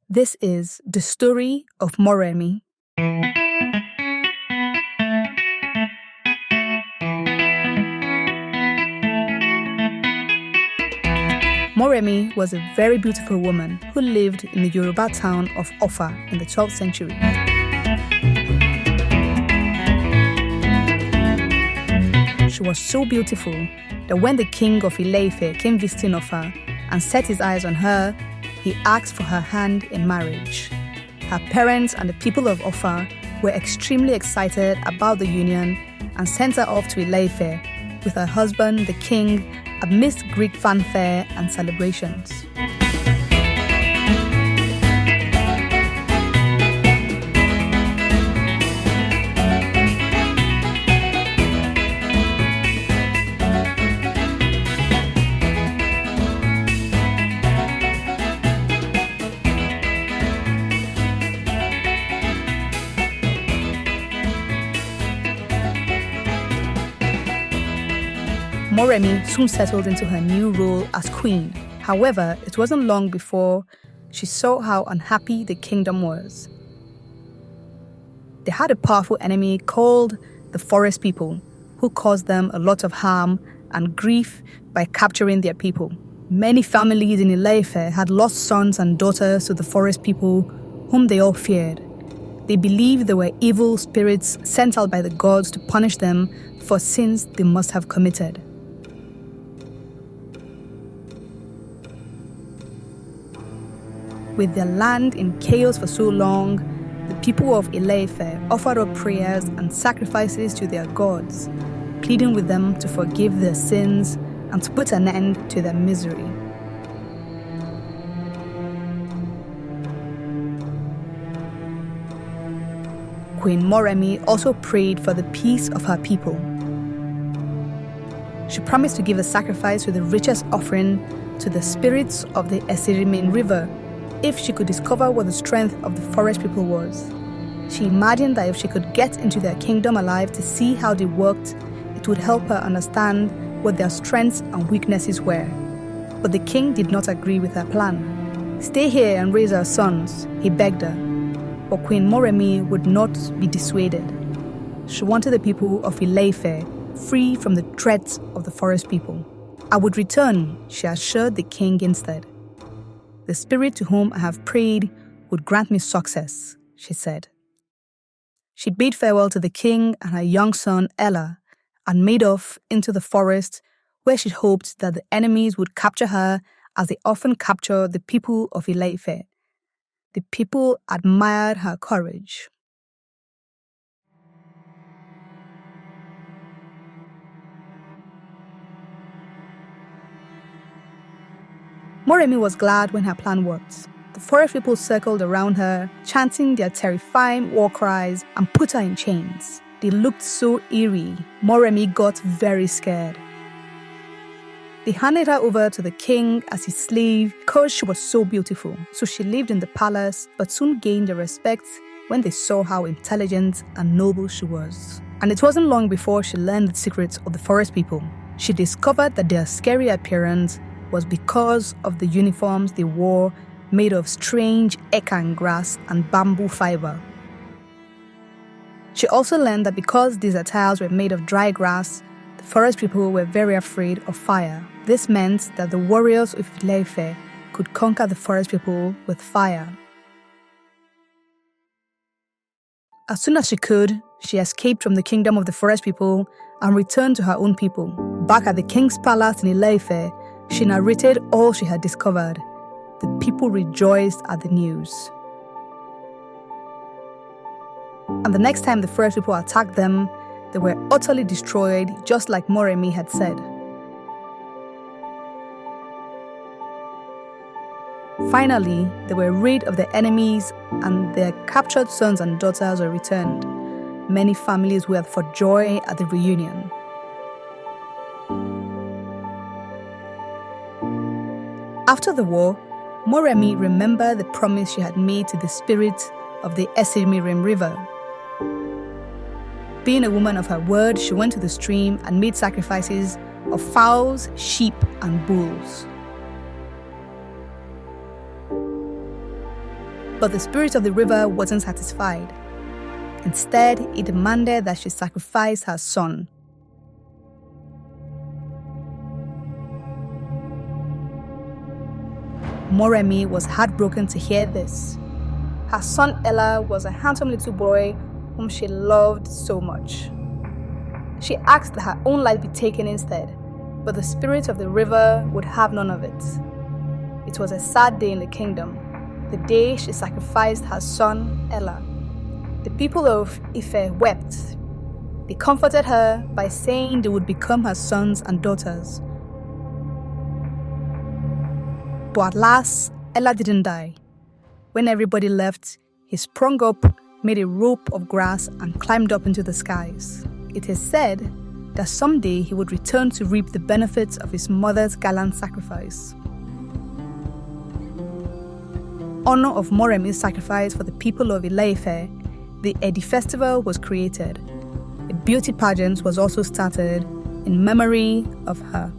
This is the story of Moremi. Moremi was a very beautiful woman who lived in the Yoruba town of Offa in the 12th century. She was so beautiful that when the king of Ile-Ife came visiting Offa and set his eyes on her, he asked for her hand in marriage. Her parents and the people of Offa were extremely excited about the union and sent her off to Ile-Ife with her husband, the king, amidst Greek fanfare and celebrations. Moremi soon settled into her new role as queen. However, it wasn't long before she saw how unhappy the kingdom was. They had a powerful enemy called the forest people, who caused them a lot of harm and grief by capturing their people. Many families in Ile-Ife had lost sons and daughters to the forest people, whom they all feared. They believed they were evil spirits sent out by the gods to punish them for sins they must have committed. With their land in chaos for so long, the people of Ile-Ife offered up prayers and sacrifices to their gods, pleading with them to forgive their sins and to put an end to their misery. Queen Moremi also prayed for the peace of her people. She promised to give a sacrifice with the richest offering to the spirits of the Esirimin River if she could discover what the strength of the forest people was. She imagined that if she could get into their kingdom alive to see how they worked, it would help her understand what their strengths and weaknesses were. But the king did not agree with her plan. "Stay here and raise our sons," he begged her. But Queen Moremi would not be dissuaded. She wanted the people of Ile-Ife free from the threats of the forest people. "I would return," she assured the king instead. "The spirit to whom I have prayed would grant me success," she said. She bade farewell to the king and her young son Ella and made off into the forest, where she hoped that the enemies would capture her as they often capture the people of Ile-Ife. The people admired her courage. Moremi was glad when her plan worked. The forest people circled around her, chanting their terrifying war cries, and put her in chains. They looked so eerie. Moremi got very scared. They handed her over to the king as his slave because she was so beautiful. So she lived in the palace, but soon gained their respect when they saw how intelligent and noble she was. And it wasn't long before she learned the secrets of the forest people. She discovered that their scary appearance was because of the uniforms they wore, made of strange ekan grass and bamboo fiber. She also learned that because these attires were made of dry grass, the forest people were very afraid of fire. This meant that the warriors of Ile-Ife could conquer the forest people with fire. As soon as she could, she escaped from the kingdom of the forest people and returned to her own people. Back at the king's palace in Ile-Ife, she narrated all she had discovered. The people rejoiced at the news. And the next time the forest people attacked them, they were utterly destroyed, just like Moremi had said. Finally, they were rid of their enemies and their captured sons and daughters were returned. Many families wept for joy at the reunion. After the war, Moremi remembered the promise she had made to the spirit of the Esirimin River. Being a woman of her word, she went to the stream and made sacrifices of fowls, sheep, and bulls. But the spirit of the river wasn't satisfied. Instead, he demanded that she sacrifice her son. Moremi was heartbroken to hear this. Her son Ella was a handsome little boy whom she loved so much. She asked that her own life be taken instead, but the spirit of the river would have none of it. It was a sad day in the kingdom, the day she sacrificed her son Ella. The people of Ife wept. They comforted her by saying they would become her sons and daughters. But at last, Ella didn't die. When everybody left, he sprung up, made a rope of grass, and climbed up into the skies. It is said that someday he would return to reap the benefits of his mother's gallant sacrifice. Honor of Moremi's sacrifice for the people of Ile-Ife, the Edi festival was created. A beauty pageant was also started in memory of her.